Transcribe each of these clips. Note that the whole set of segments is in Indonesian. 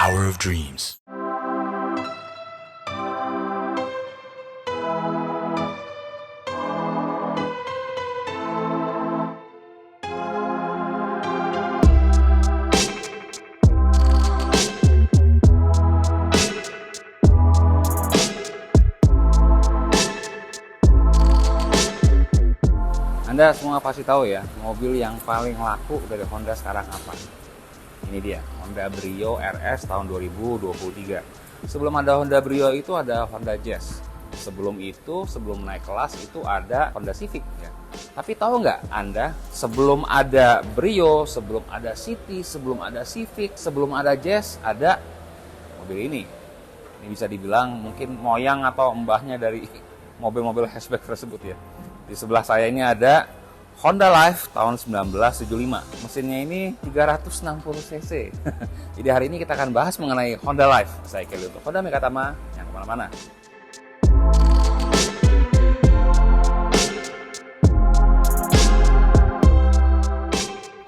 power of dreams. Anda semua pasti tahu ya, mobil yang paling laku dari Honda sekarang apa? Ini dia, Honda Brio RS tahun 2023. Sebelum ada Honda Brio itu ada Honda Jazz. Sebelum itu, sebelum naik kelas itu ada Honda Civic ya. Tapi tahu nggak Anda, sebelum ada Brio, sebelum ada City, sebelum ada Civic, sebelum ada Jazz, ada mobil ini. Ini bisa dibilang mungkin moyang atau mbahnya dari mobil-mobil hatchback tersebut ya. Di sebelah saya ini ada Honda Life tahun 1975. Mesinnya ini 360 cc. Jadi hari ini kita akan bahas mengenai Honda Life. Saya Kelly untuk Honda Megatama, yang kemana-mana.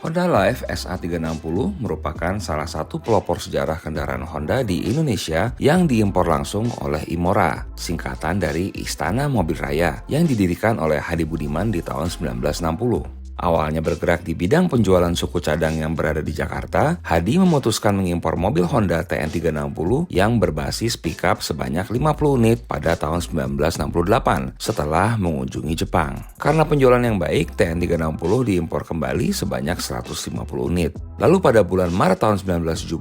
Honda Life SA360 merupakan salah satu pelopor sejarah kendaraan Honda di Indonesia yang diimpor langsung oleh Imora, singkatan dari Istana Mobil Raya, yang didirikan oleh Hadi Budiman di tahun 1960. Awalnya bergerak di bidang penjualan suku cadang yang berada di Jakarta, Hadi memutuskan mengimpor mobil Honda TN360 yang berbasis pickup sebanyak 50 unit pada tahun 1968 setelah mengunjungi Jepang. Karena penjualan yang baik, TN360 diimpor kembali sebanyak 150 unit. Lalu pada bulan Maret tahun 1970,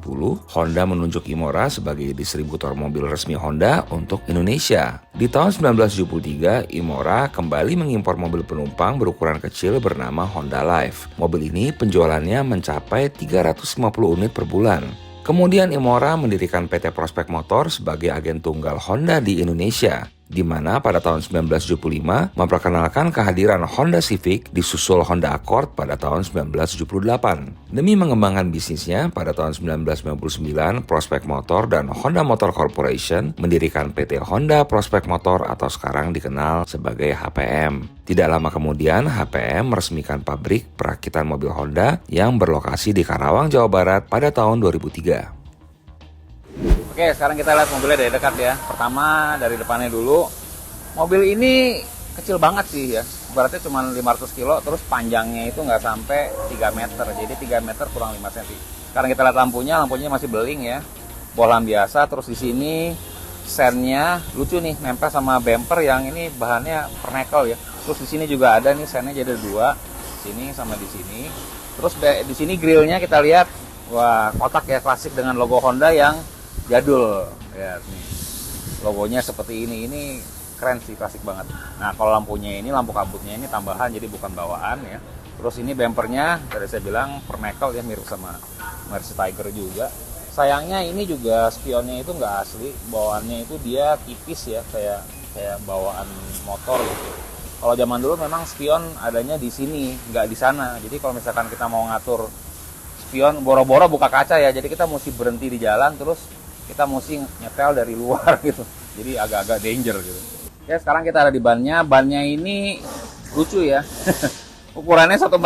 Honda menunjuk Imora sebagai distributor mobil resmi Honda untuk Indonesia. Di tahun 1973, Imora kembali mengimpor mobil penumpang berukuran kecil bernama Honda Life. Mobil ini penjualannya mencapai 350 unit per bulan. Kemudian Imora mendirikan PT Prospek Motor sebagai agen tunggal Honda di Indonesia, di mana pada tahun 1975 memperkenalkan kehadiran Honda Civic disusul Honda Accord pada tahun 1978. Demi mengembangkan bisnisnya, pada tahun 1999 Prospek Motor dan Honda Motor Corporation mendirikan PT Honda Prospek Motor atau sekarang dikenal sebagai HPM. Tidak lama kemudian, HPM meresmikan pabrik perakitan mobil Honda yang berlokasi di Karawang, Jawa Barat pada tahun 2003. Oke, sekarang kita lihat mobilnya dari dekat ya. Pertama dari depannya dulu. Mobil ini kecil banget sih ya. Beratnya cuma 500 kilo, terus panjangnya itu nggak sampai 3 meter. Jadi 3 meter kurang 5 cm. Sekarang kita lihat lampunya masih beling ya. Bohlam biasa, terus di sini sennya lucu nih, nempel sama bumper yang ini bahannya pernekel ya. Terus di sini juga ada nih sennya jadi dua, sini sama di sini. Terus di sini grillnya kita lihat, wah kotak ya, klasik dengan logo Honda yang jadul ya, nih logonya seperti ini keren sih, klasik banget. Nah kalau lampunya ini, lampu kabutnya ini tambahan, jadi bukan bawaan ya. Terus ini bumpernya tadi saya bilang pernekel ya, mirip sama Mercy Tiger juga. Sayangnya ini juga spionnya itu nggak asli, bawaannya itu dia tipis ya, kayak bawaan motor gitu. Kalau zaman dulu memang spion adanya di sini, nggak di sana. Jadi kalau misalkan kita mau ngatur spion, boro-boro buka kaca ya, jadi kita mesti berhenti di jalan, terus kita mesti nyetel dari luar gitu. Jadi agak-agak danger gitu. Oke, sekarang kita ada di bannya. Bannya ini lucu ya. Ukurannya 145,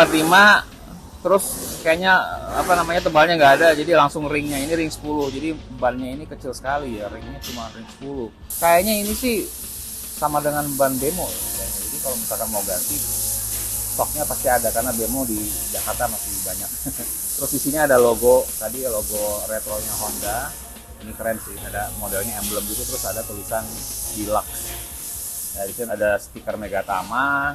terus kayaknya tebalnya nggak ada, jadi langsung ringnya ini ring 10. Jadi bannya ini kecil sekali ya, ringnya cuma ring 10. Kayaknya ini sih sama dengan ban demo ya. Jadi kalau misalkan mau ganti, stoknya pasti ada karena demo di Jakarta masih banyak. Terus di sini ada logo, tadi logo retronya Honda. Ini keren sih, ada modelnya emblem gitu, terus ada tulisan Deluxe. Nah, di sini ada stiker Megatama.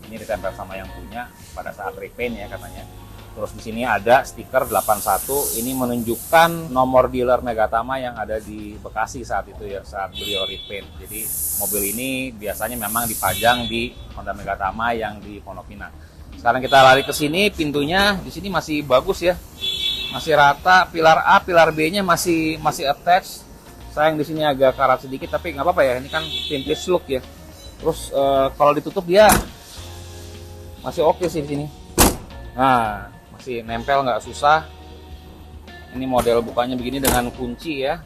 Ini ditempel sama yang punya pada saat repaint ya katanya. Terus di sini ada stiker 81. Ini menunjukkan nomor dealer Megatama yang ada di Bekasi saat itu ya, saat beliau repaint. Jadi mobil ini biasanya memang dipajang di Honda Megatama yang di Pondok Pinang. Sekarang kita lari ke sini, pintunya di sini masih bagus ya. Masih rata, pilar A, pilar B-nya masih attach. Sayang di sini agak karat sedikit, tapi nggak apa-apa ya. Ini kan vintage look ya. Terus kalau ditutup dia masih oke sih di sini. Nah, masih nempel, nggak susah. Ini model bukanya begini dengan kunci ya.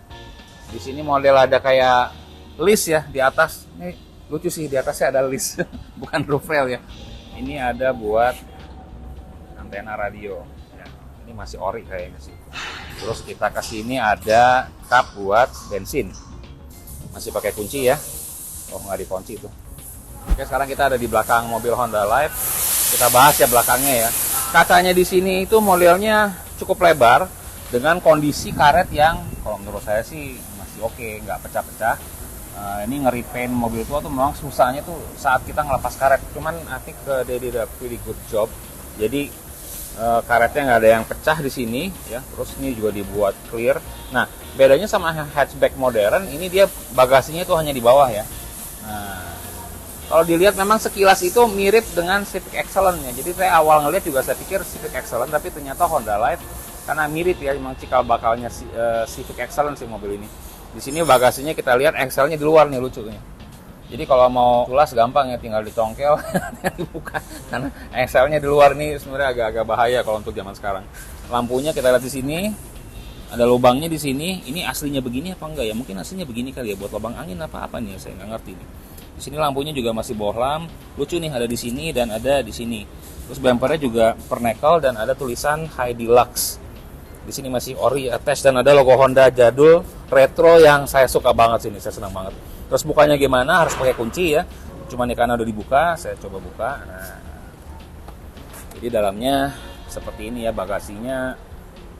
Di sini model ada kayak list ya di atas. Ini lucu sih, di atasnya ada list, bukan roof rail ya. Ini ada buat antena radio. Ini masih ori kayaknya sih. Terus kita ke sini ada kap buat bensin. Masih pakai kunci ya. Oh, nggak dikunci itu. Oke, sekarang kita ada di belakang mobil Honda Life. Kita bahas ya belakangnya ya. Kacanya di sini itu modelnya cukup lebar dengan kondisi karet yang kalau menurut saya sih masih oke, nggak pecah-pecah. Ini nge-repaint mobil tua tuh memang susahnya tuh saat kita ngelepas karet. Cuman I think they did a pretty good job. Jadi karetnya nggak ada yang pecah di sini ya. Terus ini juga dibuat clear. Nah, bedanya sama hatchback modern, ini dia bagasinya itu hanya di bawah ya. Nah, kalau dilihat memang sekilas itu mirip dengan Civic Excellent ya. Jadi saya awal ngeliat juga saya pikir Civic Excellent, tapi ternyata Honda Life karena mirip ya, memang cikal bakalnya Civic Excellent sih mobil ini. Di sini bagasinya kita lihat Excel-nya di luar nih, lucunya. Jadi kalau mau tulas gampang ya, tinggal dicongkel, dibuka. Karena Excel-nya di luar nih sebenarnya agak-agak bahaya kalau untuk zaman sekarang. Lampunya kita lihat di sini, ada lubangnya di sini. Ini aslinya begini apa enggak ya? Mungkin aslinya begini kali ya, buat lubang angin apa nih? Saya nggak ngerti nih. Di sini lampunya juga masih bohlam, lucu nih, ada di sini dan ada di sini. Terus bumpernya juga pernekel dan ada tulisan High Deluxe. Di sini masih ori attach dan ada logo Honda jadul retro yang saya suka banget sini, saya senang banget. Terus bukanya gimana? Harus pakai kunci ya. Cuman ya karena udah dibuka, saya coba buka. Nah, jadi dalamnya seperti ini ya, bagasinya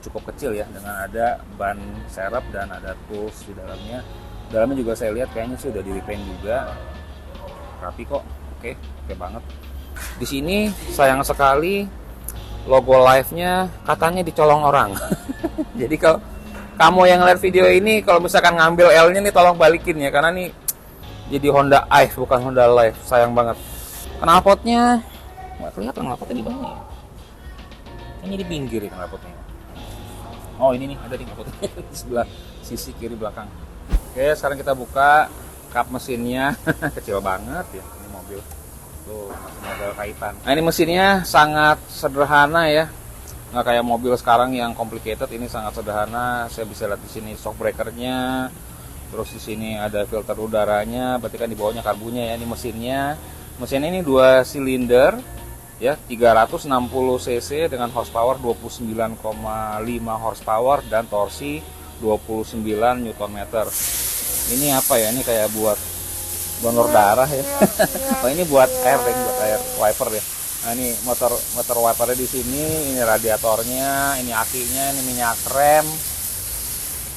cukup kecil ya, dengan ada ban serep dan ada tools di dalamnya. Dalamnya juga saya lihat kayaknya sih udah di-repaint juga. Rapi kok. Oke banget. Di sini sayang sekali logo Live-nya katanya dicolong orang. Jadi kalau kamu yang lihat video ini, kalau misalkan ngambil L-nya nih tolong balikin ya, karena nih jadi Honda Ive bukan Honda Live, sayang banget. Knalpotnya nggak kelihatan, knalpotnya di mana ya? Kayaknya di pinggir ya knalpotnya. Oh ini nih, ada di knalpotnya di sebelah sisi kiri belakang. Oke, sekarang kita buka kap mesinnya. Kecil banget ya ini mobil. Tuh, masih model kaitan. Nah, ini mesinnya sangat sederhana ya. Nggak kayak mobil sekarang yang complicated, ini sangat sederhana. Saya bisa lihat di sini shock breakernya. Terus di sini ada filter udaranya, berarti kan di bawahnya karbunya ya. Ini mesinnya. Mesin ini 2 silinder ya, 360 cc dengan horsepower 29,5 horsepower dan torsi 29 Nm. Ini apa ya? Ini kayak buat donor darah ya. Oh, ini buat air ring, buat air wiper ya. Nah, ini motor wipernya di sini, ini radiatornya, ini akinya, ini minyak rem.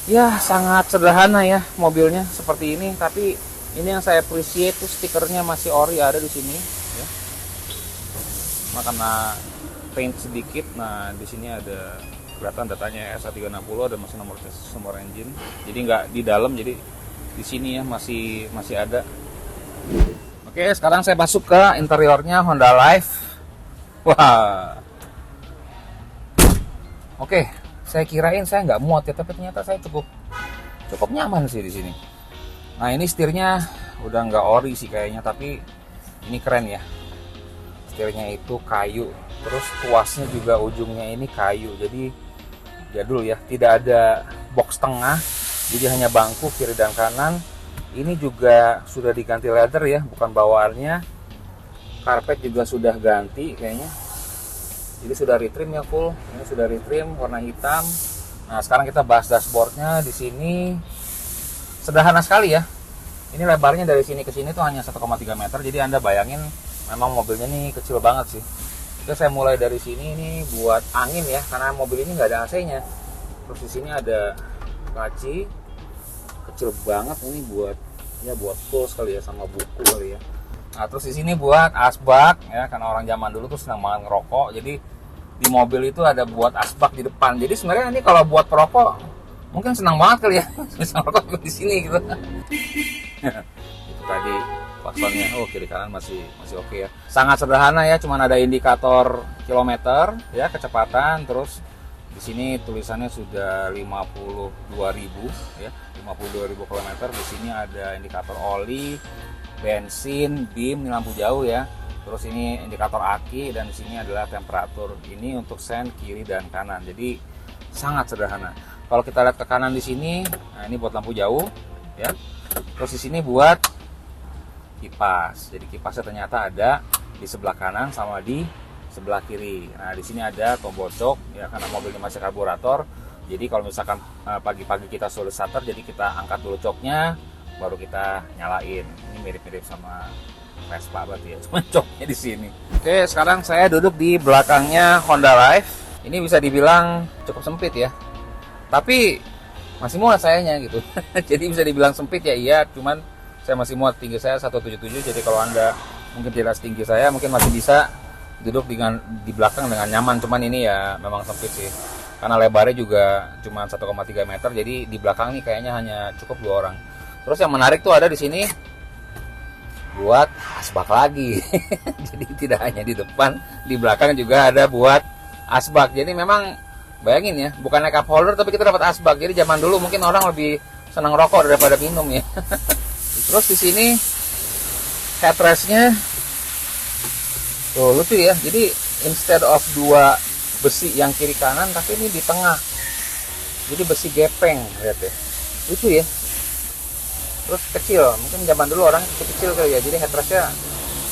Ya, sangat sederhana ya mobilnya seperti ini, tapi ini yang saya appreciate tuh stikernya masih ori ada di sini ya. Karena paint sedikit. Nah, di sini ada kelihatan datanya SA360, ada mesin nomor engine. Jadi nggak di dalam, jadi di sini ya masih ada. Oke, sekarang saya masuk ke interiornya Honda Life. Wah. Oke, saya kirain saya nggak muat ya, tapi ternyata saya cukup nyaman sih di sini. Nah, ini setirnya udah nggak ori sih kayaknya, tapi ini keren ya. Setirnya itu kayu, terus tuasnya juga ujungnya ini kayu, jadi jadul ya. Tidak ada box tengah, jadi hanya bangku kiri dan kanan. Ini juga sudah diganti leather ya, bukan bawaannya. Karpet juga sudah ganti kayaknya. Jadi sudah retrim ya full. Ini sudah retrim warna hitam. Nah, sekarang kita bahas dashboardnya. Di sini sederhana sekali ya. Ini lebarnya dari sini ke sini tuh hanya 1,3 meter. Jadi Anda bayangin memang mobilnya nih kecil banget sih. Itu saya mulai dari sini, ini buat angin ya, karena mobil ini nggak ada AC-nya. Terus di sini ada laci kecil banget, ini buat tools kali ya, sama buku kali ya. Nah, terus di sini buat asbak ya, karena orang zaman dulu tuh senang banget ngerokok. Jadi di mobil itu ada buat asbak di depan. Jadi sebenarnya ini kalau buat perokok mungkin senang banget kali ya, bisa ngerokok di sini gitu. Itu tadi klaksonnya. Oh, kiri kanan masih oke ya. Sangat sederhana ya, cuman ada indikator kilometer ya, kecepatan. Terus di sini tulisannya sudah 52.000 ya, 52.000 km. Di sini ada indikator oli, bensin, BIM, ini lampu jauh ya. Terus ini indikator aki, dan di sini adalah temperatur. Ini untuk sen kiri dan kanan. Jadi sangat sederhana. Kalau kita lihat ke kanan di sini, nah ini buat lampu jauh ya. Terus di sini buat kipas. Jadi kipasnya ternyata ada di sebelah kanan sama di sebelah kiri. Nah, di sini ada tombol shock ya, karena mobilnya masih karburator. Jadi kalau misalkan pagi-pagi kita suruh starter, jadi kita angkat dulu coknya, baru kita nyalain. Ini mirip-mirip sama Vespa berarti ya, cuma coknya di sini. Oke, sekarang saya duduk di belakangnya Honda Live. Ini bisa dibilang cukup sempit ya, tapi masih muat sayanya gitu. Jadi bisa dibilang sempit ya iya, cuman saya masih muat. Tinggi saya 177, jadi kalau Anda mungkin tidak setinggi saya, mungkin masih bisa duduk di belakang dengan nyaman. Cuman ini ya memang sempit sih, karena lebarnya juga cuma 1,3 meter, jadi di belakang nih kayaknya hanya cukup 2 orang. Terus yang menarik tuh ada di sini buat asbak lagi. Jadi tidak hanya di depan, di belakang juga ada buat asbak. Jadi memang bayangin ya, bukannya cup holder tapi kita dapat asbak. Jadi zaman dulu mungkin orang lebih senang rokok daripada minum ya. Terus di sini headrestnya tuh lucu ya. Jadi instead of 2 besi yang kiri kanan, tapi ini di tengah. Jadi besi gepeng, lihat ya. Lucu ya. Terus kecil, mungkin zaman dulu orang kecil kali ya. Jadi headrestnya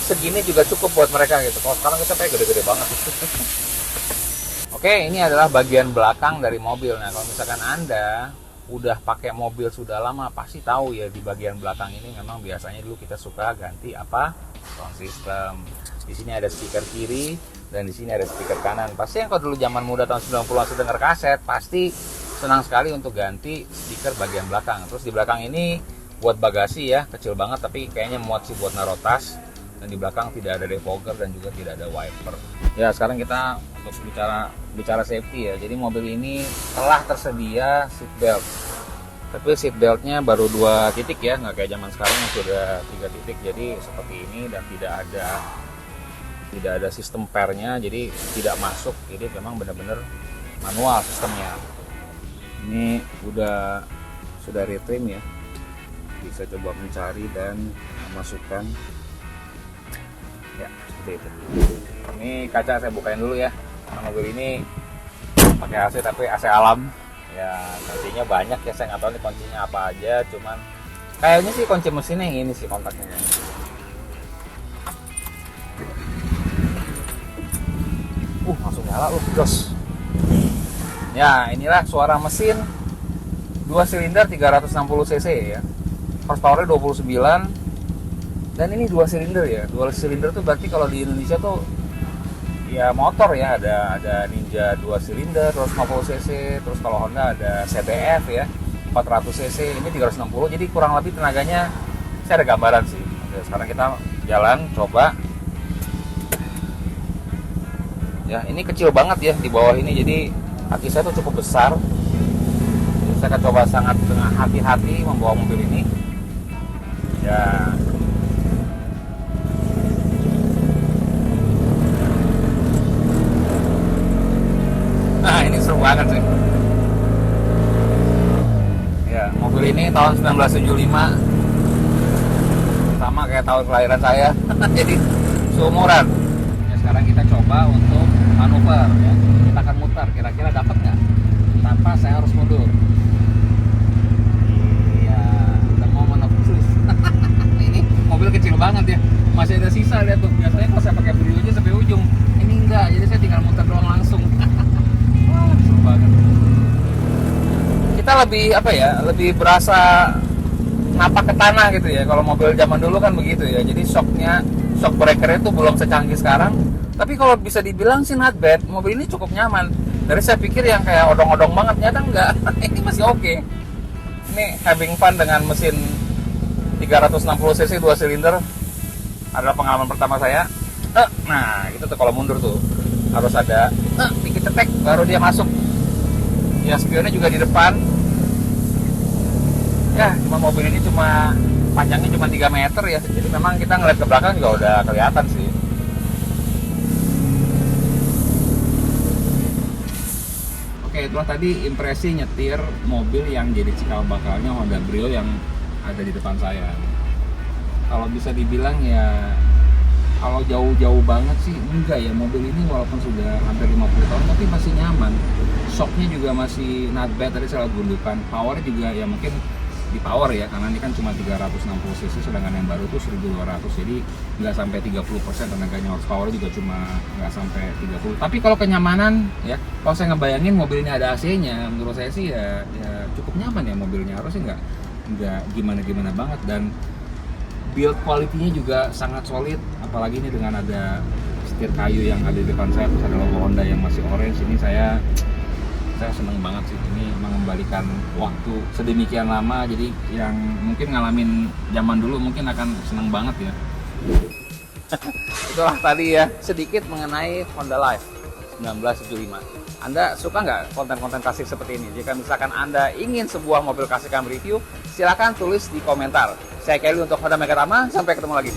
segini juga cukup buat mereka gitu. Kalau sekarang kita pakai gede-gede banget. Oke, ini adalah bagian belakang dari mobil. Nah, kalau misalkan Anda udah pakai mobil sudah lama, pasti tahu ya di bagian belakang ini memang biasanya dulu kita suka ganti apa? Sound system. Di sini ada speaker kiri dan di sini ada speaker kanan. Pasti yang kalau dulu zaman muda tahun 90-an sudah denger kaset, pasti senang sekali untuk ganti speaker bagian belakang. Terus di belakang ini buat bagasi ya, kecil banget tapi kayaknya muat sih buat naruh tas. Dan di belakang tidak ada defogger dan juga tidak ada wiper. Ya, sekarang kita untuk bicara safety ya. Jadi mobil ini telah tersedia seat belt. Tapi seat beltnya baru 2 titik ya, nggak kayak zaman sekarang yang sudah 3 titik. Jadi seperti ini dan tidak ada sistem pairnya, jadi tidak masuk. Jadi memang benar-benar manual sistemnya. Ini sudah retrim ya. Bisa coba mencari dan memasukkan. Ya, seperti itu. Ini kaca saya bukain dulu ya. Karena mobil ini pakai AC tapi AC alam. Ya, kuncinya banyak ya, saya nggak tahu nih kuncinya apa aja. Cuman kayaknya sih kunci mesinnya yang ini sih kontaknya. Langsung nyala jos. Ya, inilah suara mesin 2 silinder 360 cc ya. Horsepower-nya 29. Dan ini 2 silinder ya. 2 silinder tuh berarti kalau di Indonesia tuh ya motor ya, ada Ninja 2 silinder 250 cc, terus kalau Honda ada CBF ya 400 cc, ini 360. Jadi kurang lebih tenaganya saya ada gambaran sih. Oke, sekarang kita jalan coba. Ya, ini kecil banget ya di bawah ini, jadi kaki saya tuh cukup besar. Jadi saya akan coba sangat dengan hati-hati membawa mobil ini. Ya. Nah, ini seru banget sih. Ya, mobil ini tahun 1975. Sama kayak tahun kelahiran saya. Jadi seumuran. Ya, sekarang kita coba untuk manuver ya. Kita akan muter, kira-kira dapat nggak tanpa saya harus mundur. Iya, the moment of truth. Ini mobil kecil banget ya, masih ada sisa, lihat tuh. Biasanya kalau saya pakai brio aja sampai ujung, ini enggak, jadi saya tinggal muter doang langsung. Wah, seru banget. Kita lebih berasa napak ke tanah gitu ya. Kalau mobil zaman dulu kan begitu ya, jadi shock breaker itu belum secanggih sekarang. Tapi kalau bisa dibilang sih not bad, mobil ini cukup nyaman. Dari saya pikir yang kayak odong-odong banget, ternyata enggak. Ini masih oke. Ini having fun dengan mesin 360 cc 2 silinder adalah pengalaman pertama saya. Nah, itu tuh kalau mundur tuh harus ada dikit cetek baru dia masuk. Ya, spionnya juga di depan. Ya, cuma mobil ini panjangnya cuma 3 meter ya. Jadi memang kita ngeliat ke belakang juga udah kelihatan sih. Oke, itulah tadi impresi nyetir mobil yang jadi cikal bakalnya Honda Brio yang ada di depan saya. Kalau bisa dibilang ya, kalau jauh-jauh banget sih enggak ya, mobil ini walaupun sudah hampir 50 tahun tapi masih nyaman. Shocknya juga masih not bad, tadi saya lihat gundukan. Powernya juga ya mungkin di power ya, karena ini kan cuma 360 cc, sedangkan yang baru tuh 1200, jadi nggak sampai 30% tenaganya. Horsepower juga cuma nggak sampai 30. Tapi kalau kenyamanan ya, kalau saya ngebayangin mobil ini ada AC-nya, menurut saya sih ya cukup nyaman ya mobilnya, harusnya nggak gimana-gimana banget. Dan build quality-nya juga sangat solid, apalagi ini dengan ada setir kayu yang ada di depan saya, terus ada logo Honda yang masih orange. Ini saya seneng banget sih, ini mengembalikan waktu sedemikian lama. Jadi yang mungkin ngalamin zaman dulu mungkin akan seneng banget ya. Itulah tadi ya sedikit mengenai Honda Life 1975. Anda suka nggak konten-konten klasik seperti ini? Jika misalkan Anda ingin sebuah mobil klasik kami review, silakan tulis di komentar. Saya Kelly untuk Honda Megatama, sampai ketemu lagi.